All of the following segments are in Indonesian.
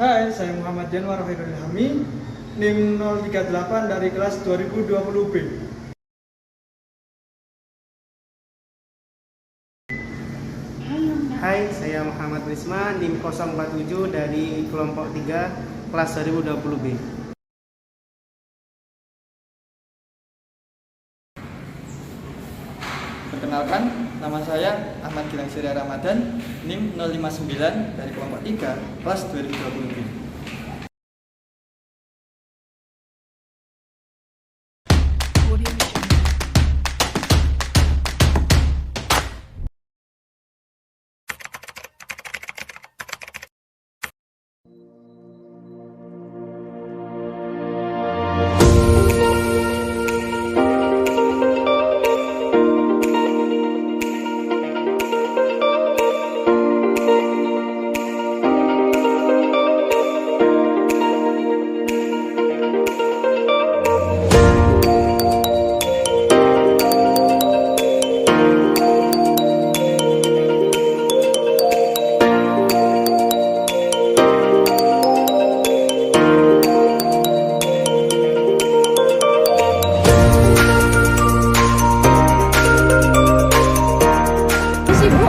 Hai, saya Muhammad Janwar Hairul Ilhami, NIM 038 dari kelas 2020B. Hai, saya Muhammad Wisma, NIM 047 dari kelompok 3, kelas 2020B. Perkenalkan, nama saya Ahmad Gilang Surya Ramadan, NIM 059 dari kelompok 3, kelas 2020B.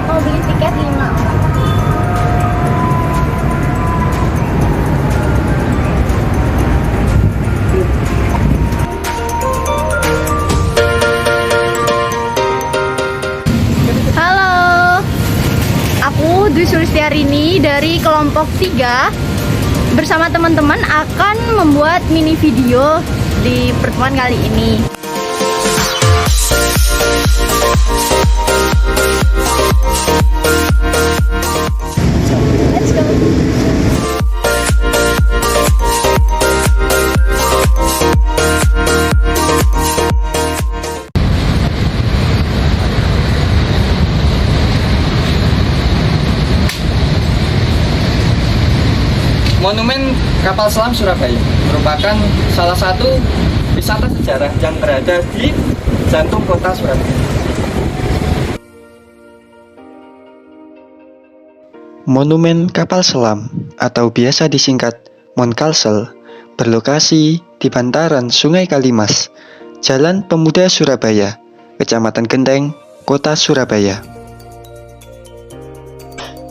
Mau beli tiket 5 orang. Halo, aku Dwi Sulistiarini dari kelompok 3 bersama teman-teman akan membuat mini video di pertemuan kali ini. Let's go. Monumen Kapal Selam Surabaya merupakan salah satu wisata sejarah yang berada di jantung kota Surabaya. Monumen Kapal Selam atau biasa disingkat Monkalsel berlokasi di bantaran Sungai Kalimas, Jalan Pemuda Surabaya, Kecamatan Genteng, Kota Surabaya.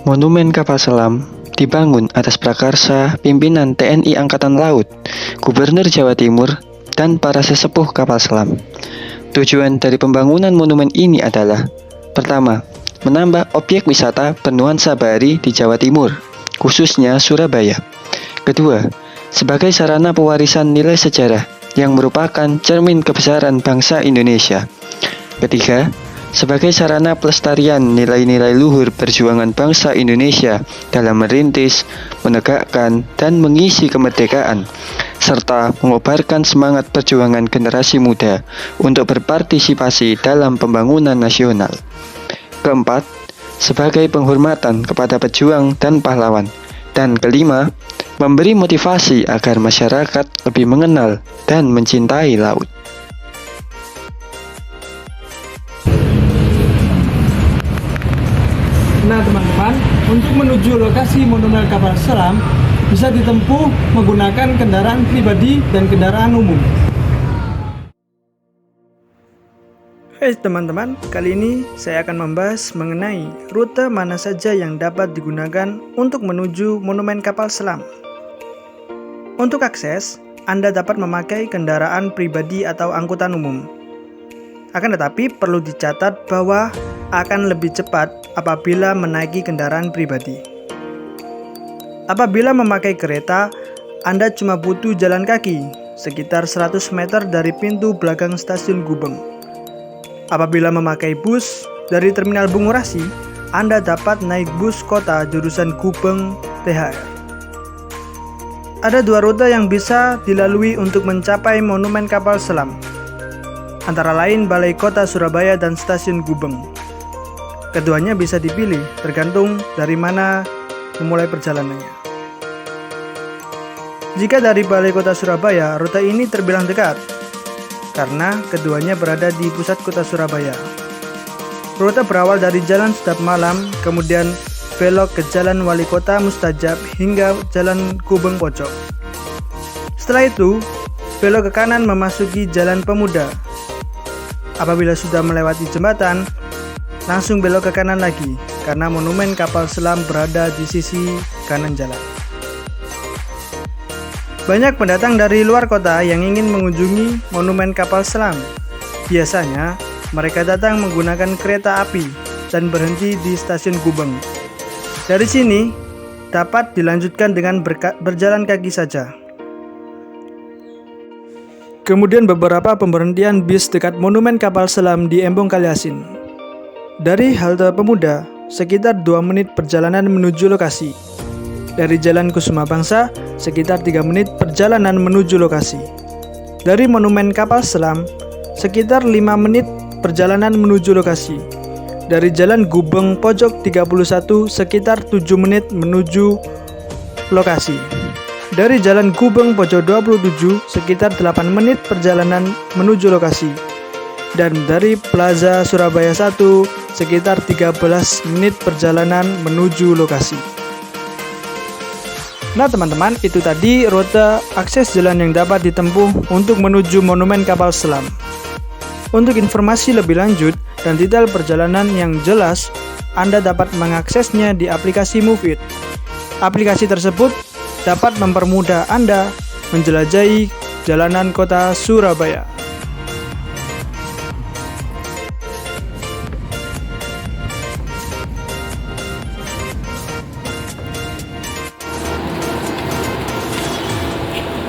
Monumen Kapal Selam dibangun atas prakarsa pimpinan TNI Angkatan Laut, Gubernur Jawa Timur, dan para sesepuh kapal selam. Tujuan dari pembangunan monumen ini adalah: pertama, menambah objek wisata bernuansa bahari di Jawa Timur, khususnya Surabaya. Kedua, sebagai sarana pewarisan nilai sejarah yang merupakan cermin kebesaran bangsa Indonesia. Ketiga, sebagai sarana pelestarian nilai-nilai luhur perjuangan bangsa Indonesia dalam merintis, menegakkan, dan mengisi kemerdekaan, serta mengobarkan semangat perjuangan generasi muda untuk berpartisipasi dalam pembangunan nasional. Keempat, sebagai penghormatan kepada pejuang dan pahlawan. Dan kelima, memberi motivasi agar masyarakat lebih mengenal dan mencintai laut. Nah teman-teman, untuk menuju lokasi Monumen Kapal Selam bisa ditempuh menggunakan kendaraan pribadi dan kendaraan umum. Hai teman-teman, kali ini saya akan membahas mengenai rute mana saja yang dapat digunakan untuk menuju Monumen Kapal Selam. Untuk akses, Anda dapat memakai kendaraan pribadi atau angkutan umum. Akan tetapi perlu dicatat bahwa akan lebih cepat apabila menaiki kendaraan pribadi. Apabila memakai kereta, Anda cuma butuh jalan kaki sekitar 100 meter dari pintu belakang stasiun Gubeng. Apabila memakai bus dari Terminal Bungurasi, Anda dapat naik bus kota jurusan Gubeng THR. Ada dua rute yang bisa dilalui untuk mencapai Monumen Kapal Selam, antara lain Balai Kota Surabaya dan Stasiun Gubeng. Keduanya bisa dipilih tergantung dari mana memulai perjalanannya. Jika dari Balai Kota Surabaya, rute ini terbilang dekat karena keduanya berada di pusat kota Surabaya. Rute berawal dari Jalan Sedap Malam, kemudian belok ke Jalan Wali Kota Mustajab hingga Jalan Gubeng Pojok. Setelah itu, belok ke kanan memasuki Jalan Pemuda. Apabila sudah melewati jembatan, langsung belok ke kanan lagi karena monumen kapal selam berada di sisi kanan jalan. Banyak pendatang dari luar kota yang ingin mengunjungi monumen kapal selam. Biasanya, mereka datang menggunakan kereta api dan berhenti di stasiun Gubeng. Dari sini, dapat dilanjutkan dengan berjalan kaki saja. Kemudian beberapa pemberhentian bis dekat monumen kapal selam di Embong Kaliasin. Dari halte Pemuda, sekitar 2 menit perjalanan menuju lokasi. Dari Jalan Kusuma Bangsa, sekitar 3 menit perjalanan menuju lokasi. Dari monumen kapal selam, sekitar 5 menit perjalanan menuju lokasi. Dari Jalan Gubeng Pojok 31 sekitar 7 menit menuju lokasi. Dari Jalan Gubeng Pojok 27 sekitar 8 menit perjalanan menuju lokasi. Dan dari Plaza Surabaya 1 sekitar 13 menit perjalanan menuju lokasi. Nah teman-teman, itu tadi rute akses jalan yang dapat ditempuh untuk menuju monumen kapal selam. Untuk informasi lebih lanjut dan detail perjalanan yang jelas, Anda dapat mengaksesnya di aplikasi Move It. Aplikasi tersebut dapat mempermudah Anda menjelajahi jalanan kota Surabaya.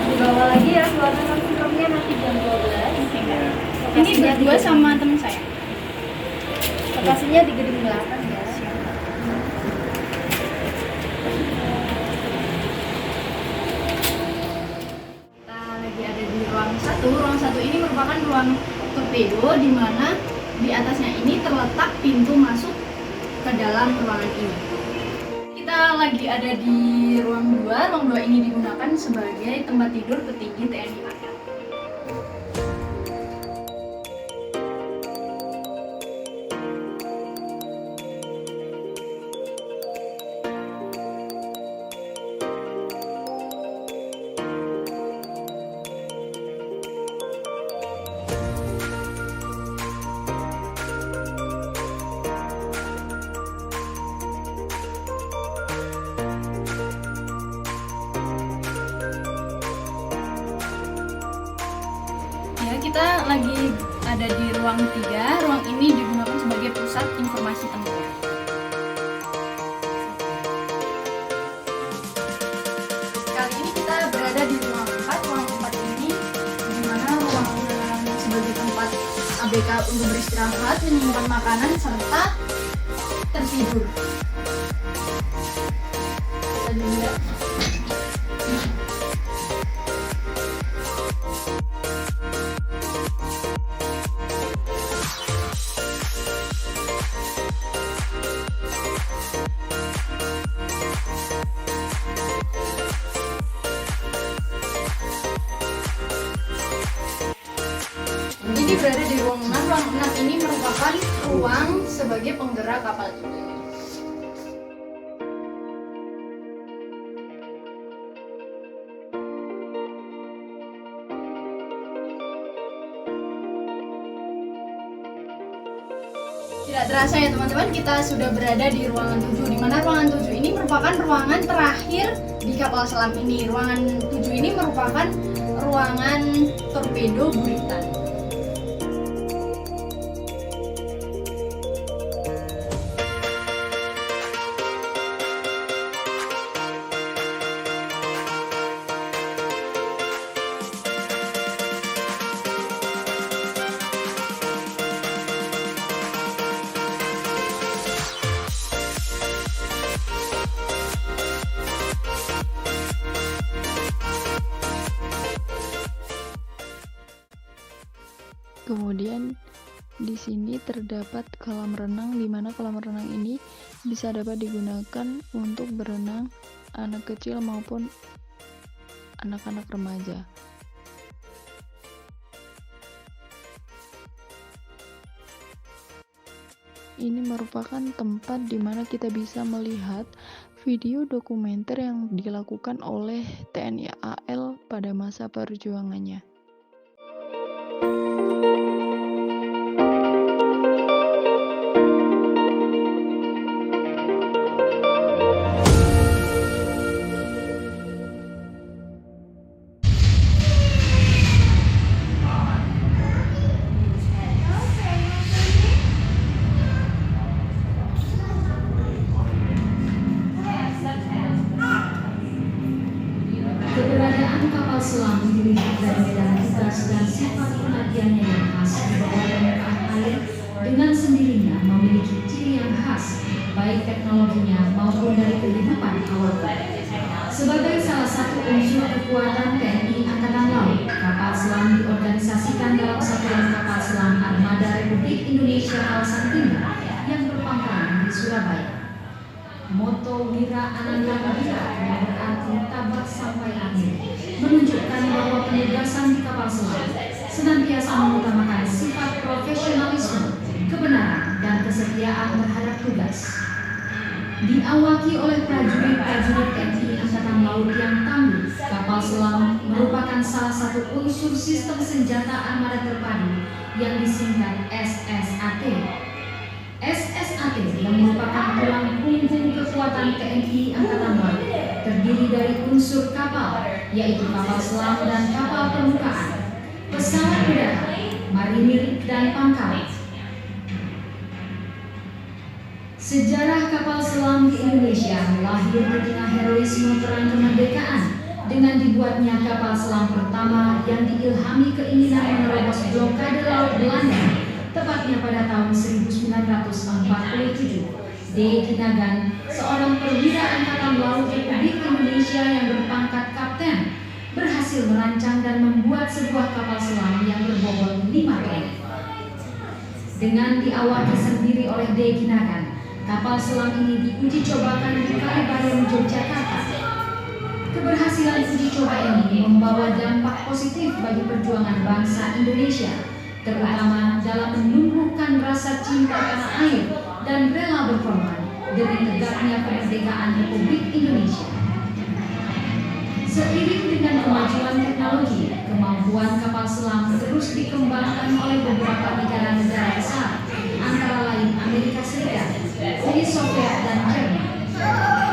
Dibawa lagi ya suara filmnya nanti jam 12. Ini berdua sama teman saya. Lokasinya di gedung belakang ya. Kita lagi ada di ruang 1. Ruang 1 ini merupakan ruang torpedo di mana di atasnya ini terletak pintu masuk ke dalam ruangan ini. Kita lagi ada di ruang 2. Ruang 2 ini digunakan sebagai tempat tidur petinggi TNI AL. Ya, kita lagi ada di ruang 3. Ruang ini digunakan sebagai pusat informasi tempur. Kali ini kita berada di ruang 4. Ruang 4 ini dimana ruangan sebagai tempat ABK untuk beristirahat, menyimpan makanan, serta tertidur. Kita lihat. Ini berada di ruang 6. Ruang 6 ini merupakan ruang sebagai penggerak kapal ini. Tidak terasa ya teman-teman, kita sudah berada di ruangan 7, di mana ruangan 7 ini merupakan ruangan terakhir di kapal selam ini. Ruangan 7 ini merupakan ruangan torpedo buritan. Kemudian di sini terdapat kolam renang, di mana kolam renang ini bisa dapat digunakan untuk berenang anak kecil maupun anak-anak remaja. ini merupakan tempat di mana kita bisa melihat video dokumenter yang dilakukan oleh TNI AL pada masa perjuangannya. Keberadaan kapal selam dilihat dari medan tugas dan sifat pengertiannya yang khas di bawah permukaan air dengan sendirinya memiliki ciri yang khas, baik teknologinya maupun dari kehidupan awalnya. Sebagai salah satu unsur kekuatan TNI Angkatan Laut, kapal selam diorganisasikan dalam Satuan Kapal Selam Armada Republik Indonesia Kawasan Timur yang berpangkalan di Surabaya. Moto Wira Ananda Wira yang berarti tabah sampai akhir menunjukkan bahwa penugasan di kapal selam senantiasa mengutamakan sifat profesionalisme, kebenaran, dan kesetiaan terhadap tugas. Diawaki oleh prajurit-prajurit TNI Angkatan Laut yang tangguh, kapal selam merupakan salah satu unsur sistem senjata armada terpadu yang disingkat SSAT. SSAT yang merupakan tulang punggung kekuatan TNI Angkatan Laut terdiri dari unsur kapal, yaitu kapal selam dan kapal permukaan, pesawat udara, marinir, dan pangkalan. Sejarah kapal selam di Indonesia lahir di tengah heroisme perang kemerdekaan dengan dibuatnya kapal selam pertama yang diilhami keinginan menerobos blokade laut Belanda. Tepatnya pada tahun 1947, D. Kinagan, seorang perwira Angkatan Laut Republik Indonesia yang berpangkat kapten, berhasil merancang dan membuat sebuah kapal selam yang berbobot 5 ton. Dengan diawaki sendiri oleh D. Kinagan, kapal selam ini diuji cobakan di Kalibayang, Yogyakarta. Keberhasilan uji coba ini membawa dampak positif bagi perjuangan bangsa Indonesia, terutama dalam menumbuhkan rasa cinta tanah air dan rela berkorban demi tegaknya kemerdekaan Republik Indonesia. Seiring dengan kemajuan teknologi, kemampuan kapal selam terus dikembangkan oleh beberapa negara-negara besar, antara lain Amerika Serikat, Uni Soviet, dan Jerman.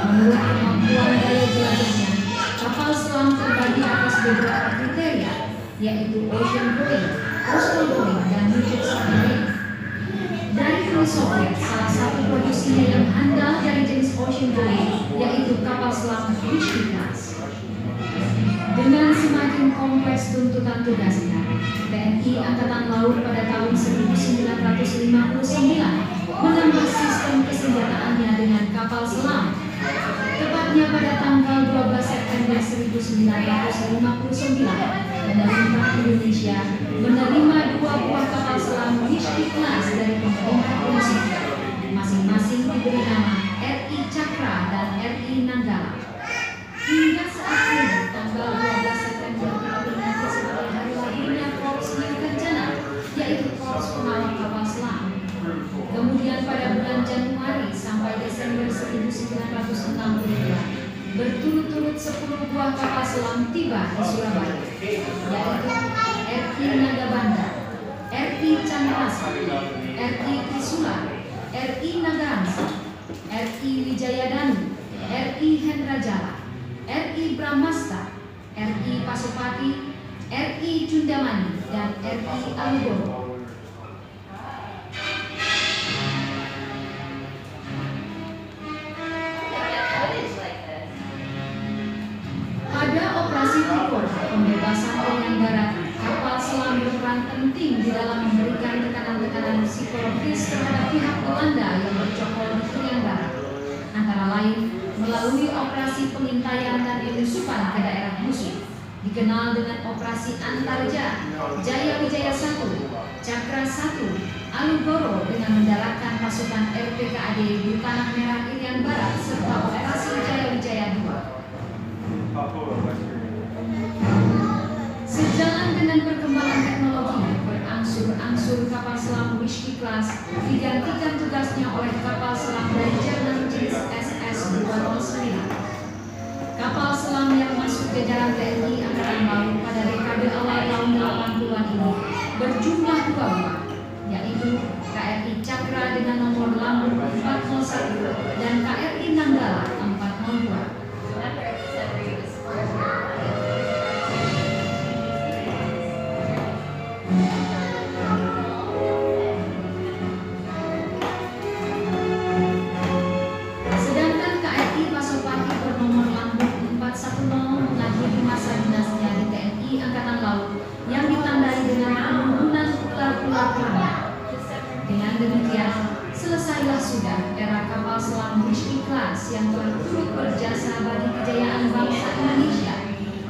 Menurut kemampuan daya jelajahnya, kapal selam terbagi atas beberapa kriteria, yaitu ocean going, coastal going, dan rigid submarine. Dari Uni Soviet, salah satu produksinya yang handal dari jenis ocean going yaitu kapal selam Vishnu class. Dengan semakin kompleks tuntutan tugasnya, TNI Angkatan Laut pada tahun 1959 menambah sistem kesenjataannya dengan kapal selam. Tepatnya pada tanggal 12 September 1959, pemerintah Indonesia menerima 2 buah kapal selam Vishnu class dari pemerintah Uni Soviet, masing-masing diberi nama RI Cakra dan RI Nanggala. Hingga saat ini, tanggal 12 September diperingati sebagai hari lahirnya Korps New Kencana, yaitu Korps Pengawal Kapal Selam. Kemudian pada bulan Januari sampai Desember 1962, berturut-turut 10 buah kapal selam tiba di Surabaya, yaitu RI Nagabanda, RI Chandrasa, RI Trisula, RI Nagaramsa, RI Wijayadanu, RI Hendrajala, RI Brahmasta, RI Pasupati, RI Cundamani, dan RI Alugoro. Pada operasi Trikora, pembebasan Irian Barat, kapal selam berperan penting di dalam memberikan tekanan-tekanan psikologis terhadap pihak Belanda yang bercokol di Irian Barat, antara lain melalui operasi pengintaian dan penyusupan ke daerah musuh, dikenal dengan Operasi Antarja, Jaya Wijaya 1, Cakra 1, Alugoro dengan mendaratkan pasukan RPKAD di Tanah Merah Irian Barat, serta Operasi Jaya Wijaya 2. Sejalan dengan perkembangan teknologi, berangsur-angsur kapal selam Whiskey Class digantikan tugasnya oleh kapal selam dari Jerman jenis SS 209. Kapal selam yang masuk ke jajaran TNI Angkatan Laut pada dekade awal tahun 80-an ini berjumlah 2 buah, yaitu KRI Cakra dengan nomor lambung 401 dan KRI Nanggala 402. Sedangkan KRI Pasopati bernomor lambung 410 mengakhiri masa dinasnya di TNI Angkatan Laut yang ditandai dengan penurunan ular-ular perang. Dengan demikian, selesailah sudah era kapal selam Whiskey Class yang telah turut berjasa bagi kejayaan bangsa Indonesia,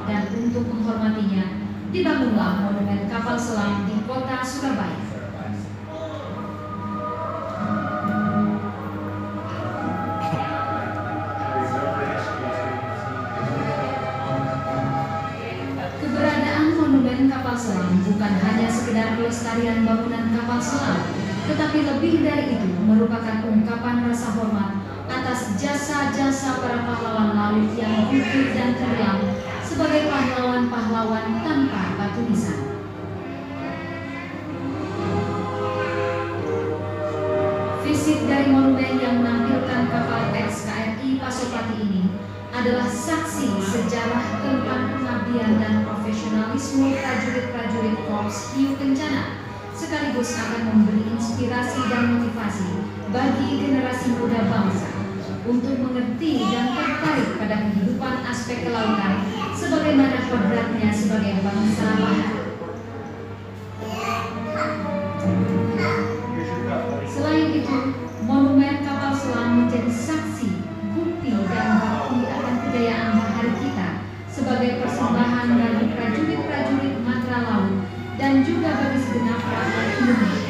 dan untuk menghormatinya, dibangunlah monumen kapal selam di kota Surabaya. Keberadaan monumen kapal selam bukan hanya sekedar pelestarian bangunan kapal selam, tetapi lebih dari itu merupakan ungkapan rasa hormat atas jasa-jasa para pahlawan laut yang gugur dan tenggelam sebagai pahlawan-pahlawan tanpa batu nisan. Fisik dari monumen yang menampilkan kapal X KRI Pasopati ini adalah saksi sejarah tentang pengabdian dan profesionalisme prajurit-prajurit Korps Hiu Kencana, sekaligus akan memberi inspirasi dan motivasi bagi generasi muda bangsa untuk mengerti dan tertarik pada kehidupan aspek kelautan sebagaimana kodratnya sebagai bangsa laut. Selain itu, monumen kapal selam menjadi saksi, bukti dan bukti akan kejayaan bahari kita sebagai persembahan bagi prajurit-prajurit matra laut dan juga bagi segenap rakyat Indonesia.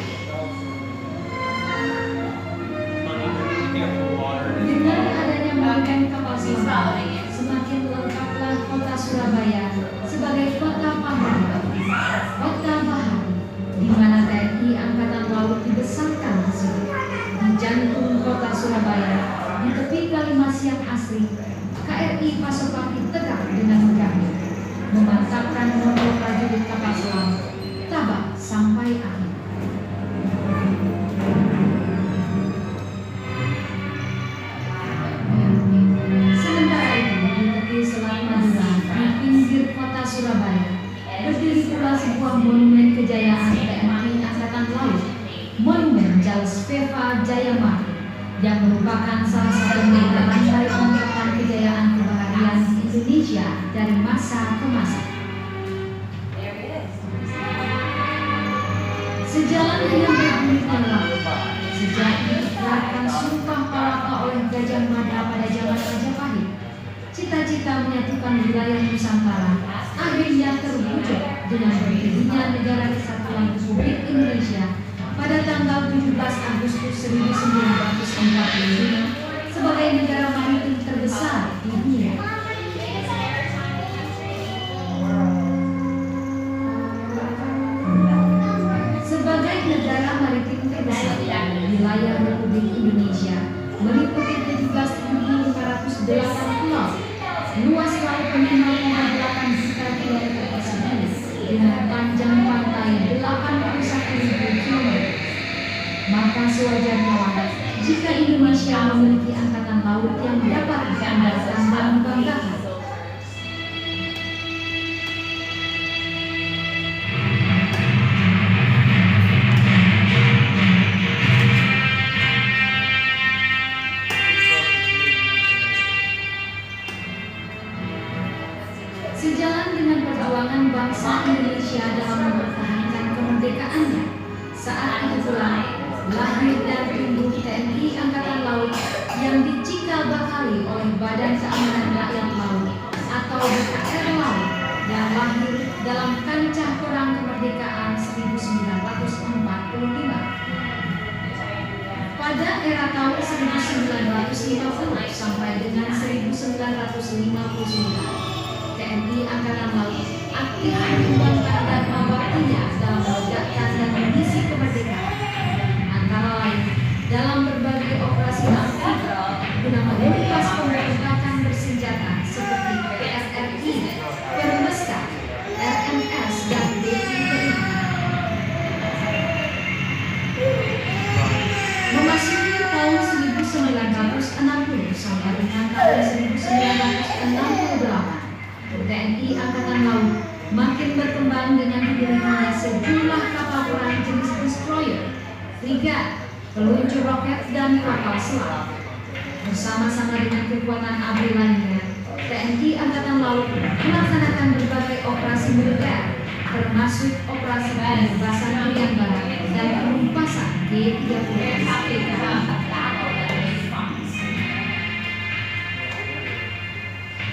Dengan adanya monumen kapal selam, semakin lengkaplah kota Surabaya sebagai kota pahlawan, kota bahari, di mana TNI Angkatan Laut dibesarkan di sini. Di jantung kota Surabaya, di tepi Kalimas yang asri, KRI Pasopati tegak dengan megahnya, memantapkan motor prajurit kapal selam, tabah sampai akhir. Sementara itu, di tepi Selat Madura, di pinggir kota Surabaya, berdiri pula sebuah monumen kejayaan TNI Angkatan Laut, Monumen Jals Veva Jayamati, yang merupakan salah satu medan dari ungkapan kejayaan kebaharian Indonesia dari masa ke masa. Sejalan dengan bergulirnya waktu, sejak diikrarkan Sumpah Palapa oleh Gajah Mada pada zaman Majapahit, cita-cita menyatukan wilayah Nusantara akhirnya terwujud dengan berdirinya Negara Kesatuan Republik Indonesia pada tanggal 17 Agustus 1945 sebagai negara maritim terbesar di dunia. Sebagai negara maritim terbesar, wilayah Republik Indonesia meliputi 17.508 pulau, luas laut minimal 8 juta kilometer persegi dengan panjang pantai 81.000 km. Maka sewajarnya jika Indonesia memiliki angkatan laut yang dapat diandalkan dan dibanggakan. Sejalan dengan perjuangan bangsa Indonesia dalam mempertahankan kemerdekaannya, saat itu pula lahir dan tumbuh TNI Angkatan Laut yang dicikal bakali oleh Badan Keamanan Rakyat Laut atau BKR Laut yang lahir dalam kancah perang kemerdekaan 1945. Pada era tahun 1950 sampai dengan 1959, TNI Angkatan Laut aktif menyumbangkan dan membaktinya dalam menegakkan dan mengisi kemerdekaan. terbang dengan didirikannya sejumlah kapal perang jenis destroyer, frigat, peluncur roket, dan kapal selam. Bersama-sama dengan kekuatan ABRI lainnya, TNI Angkatan Laut melaksanakan berbagai operasi militer, termasuk operasi penugasan Irian Barat dan penumpasan G-30S PKI.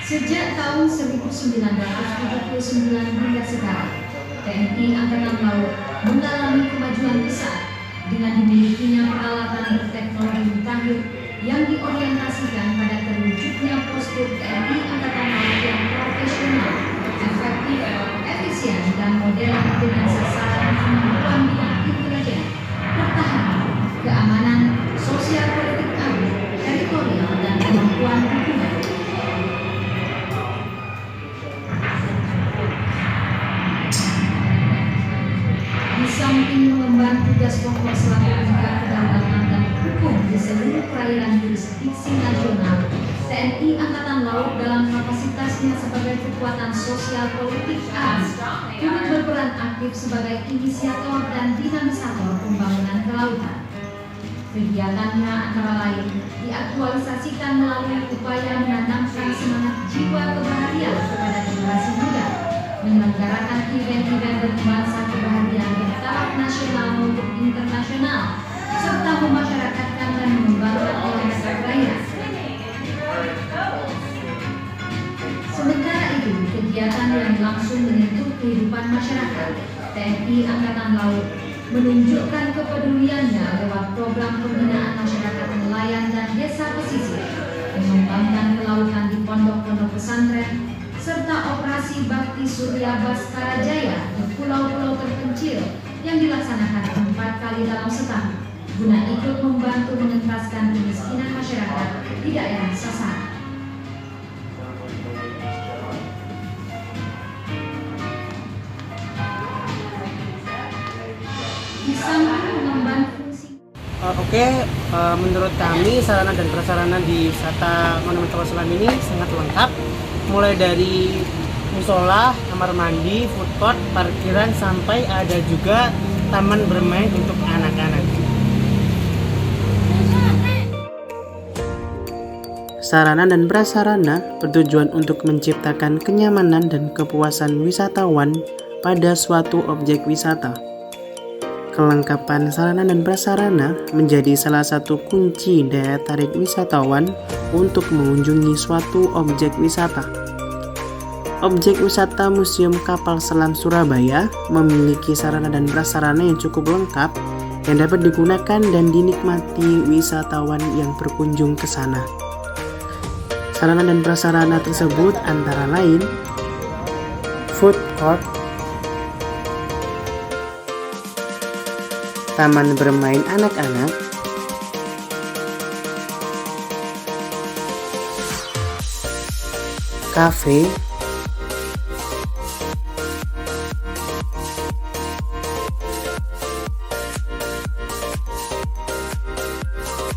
Sejak tahun 1979 hingga sekarang, TNI Angkatan Laut mengalami kemajuan besar dengan dimilikinya peralatan berteknologi mutakhir yang diorientasikan pada terwujudnya postur TNI Angkatan Laut yang profesional, efektif, efisien, dan modern dengan sasaran kemampuan bidang intelijen, pertahanan, keamanan, sosial politik ABRI, teritorial, dan kemampuan hubungan. Di samping mengemban tugas pokok selaku penegak kedaulatan dan hukum di seluruh perairan jurisdiksi nasional, TNI Angkatan Laut dalam kapasitasnya sebagai kekuatan sosial politik ABRI turut berperan aktif sebagai inisiator dan dinamisator pembangunan kelautan. Kegiatannya antara lain diaktualisasikan melalui upaya menanamkan semangat jiwa kebahagiaan kepada generasi muda, menyelenggarakan event-event bernuansa kebahagiaan bertaraf nasional maupun internasional, serta memasyarakatkan dan mengembangkan olahraga perairan. Sementara itu, kegiatan yang langsung menyentuh kehidupan masyarakat, TNI Angkatan Laut menunjukkan kepeduliannya lewat program pembinaan masyarakat nelayan dan desa pesisir, mengembangkan kelautan di pondok-pondok pesantren, serta operasi Bakti Surya Baskara Jaya di pulau-pulau terpencil yang dilaksanakan 4 kali dalam setahun, guna ikut membantu mengentaskan kemiskinan masyarakat di daerah sasaran. Di samping mengemban fungsi menurut kami sarana dan prasarana di wisata Monumen Kapal Selam ini sangat lengkap, mulai dari musola, kamar mandi, food court, parkiran, sampai ada juga taman bermain untuk anak-anak. Sarana dan prasarana bertujuan untuk menciptakan kenyamanan dan kepuasan wisatawan pada suatu objek wisata. Kelengkapan sarana dan prasarana menjadi salah satu kunci daya tarik wisatawan untuk mengunjungi suatu objek wisata. Objek wisata Museum Kapal Selam Surabaya memiliki sarana dan prasarana yang cukup lengkap yang dapat digunakan dan dinikmati wisatawan yang berkunjung ke sana. Sarana dan prasarana tersebut antara lain food court, taman bermain anak-anak, kafe,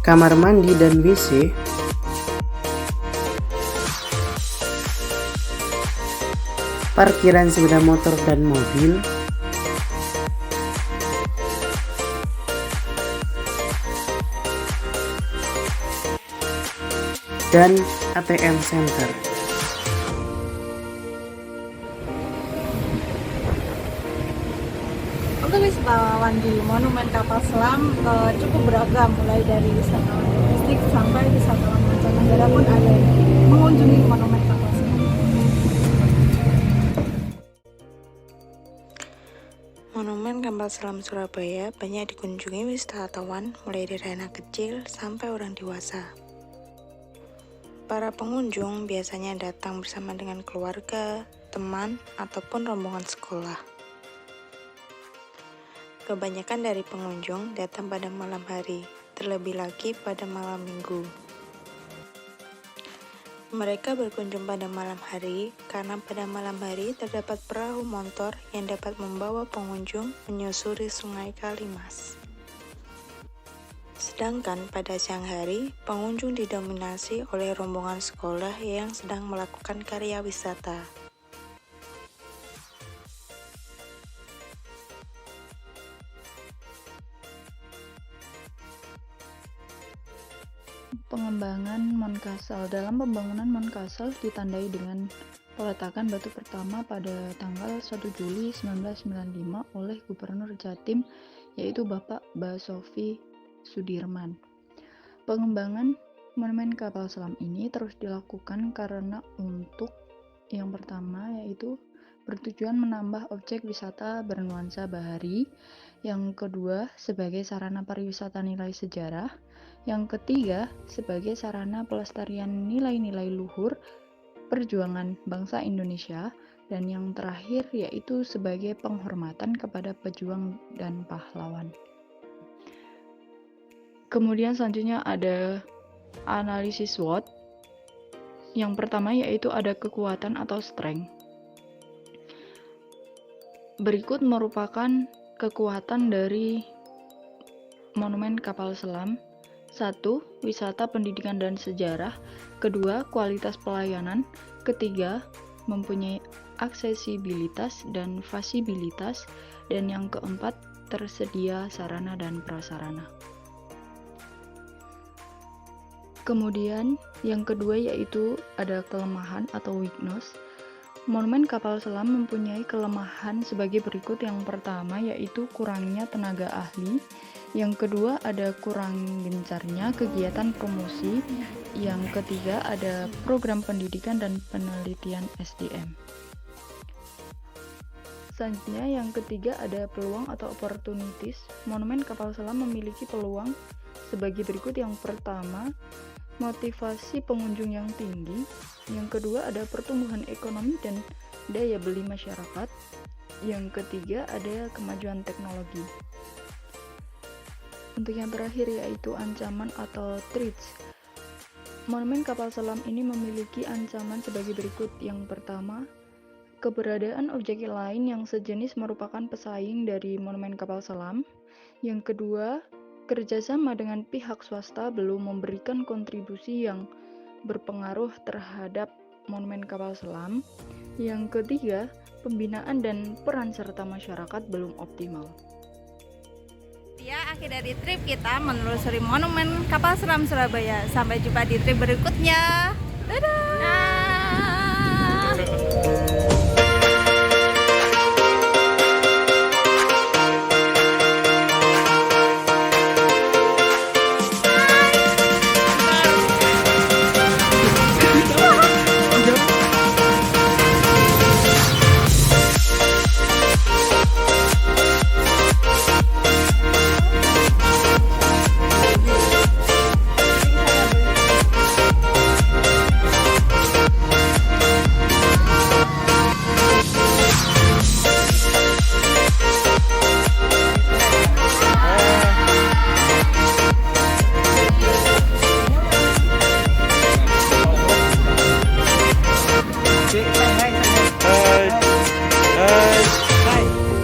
kamar mandi dan WC, parkiran sepeda motor dan mobil, dan ATM Center. Untuk wisatawan di Monumen Kapal Selam cukup beragam, mulai dari wisatawan domestik sampai wisatawan mancanegara pun ada yang mengunjungi Monumen Kapal Selam. Monumen Kapal Selam Surabaya banyak dikunjungi wisatawan mulai dari anak kecil sampai orang dewasa. Para pengunjung biasanya datang bersama dengan keluarga, teman, ataupun rombongan sekolah. Kebanyakan dari pengunjung datang pada malam hari, terlebih lagi pada malam minggu. Mereka berkunjung pada malam hari karena pada malam hari terdapat perahu motor yang dapat membawa pengunjung menyusuri Sungai Kalimas. Sedangkan pada siang hari, pengunjung didominasi oleh rombongan sekolah yang sedang melakukan karya wisata. Pengembangan Moncastle. Dalam pembangunan Moncastle ditandai dengan peletakan batu pertama pada tanggal 1 Juli 1995 oleh Gubernur Jatim, yaitu Bapak Basuki Sudirman. Pengembangan monumen kapal selam ini terus dilakukan karena untuk yang pertama yaitu bertujuan menambah objek wisata bernuansa bahari, yang kedua sebagai sarana pariwisata nilai sejarah, yang ketiga sebagai sarana pelestarian nilai-nilai luhur perjuangan bangsa Indonesia, dan yang terakhir yaitu sebagai penghormatan kepada pejuang dan pahlawan. Kemudian selanjutnya ada analisis SWOT. Yang pertama yaitu ada kekuatan atau strength. Berikut merupakan kekuatan dari monumen kapal selam. 1. Wisata pendidikan dan sejarah. Kedua, kualitas pelayanan. Ketiga, mempunyai aksesibilitas dan fasibilitas. Dan yang keempat, tersedia sarana dan prasarana. Kemudian yang kedua yaitu ada kelemahan atau weakness. Monumen kapal selam mempunyai kelemahan sebagai berikut. Yang pertama yaitu kurangnya tenaga ahli. Yang kedua ada kurang gencarnya kegiatan promosi. Yang ketiga ada program pendidikan dan penelitian SDM. Selanjutnya yang ketiga ada peluang atau opportunities. Monumen kapal selam memiliki peluang sebagai berikut. Yang pertama, motivasi pengunjung yang tinggi. Yang kedua ada pertumbuhan ekonomi dan daya beli masyarakat. Yang ketiga ada kemajuan teknologi. Untuk yang terakhir yaitu ancaman atau threats. Monumen kapal selam ini memiliki ancaman sebagai berikut. Yang pertama, keberadaan objek lain yang sejenis merupakan pesaing dari monumen kapal selam. Yang kedua, kerjasama dengan pihak swasta belum memberikan kontribusi yang berpengaruh terhadap monumen kapal selam. Yang ketiga, pembinaan dan peran serta masyarakat belum optimal. Ya, akhir dari trip kita menelusuri monumen kapal selam Surabaya. Sampai jumpa di trip berikutnya. Dadah!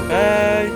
Hai.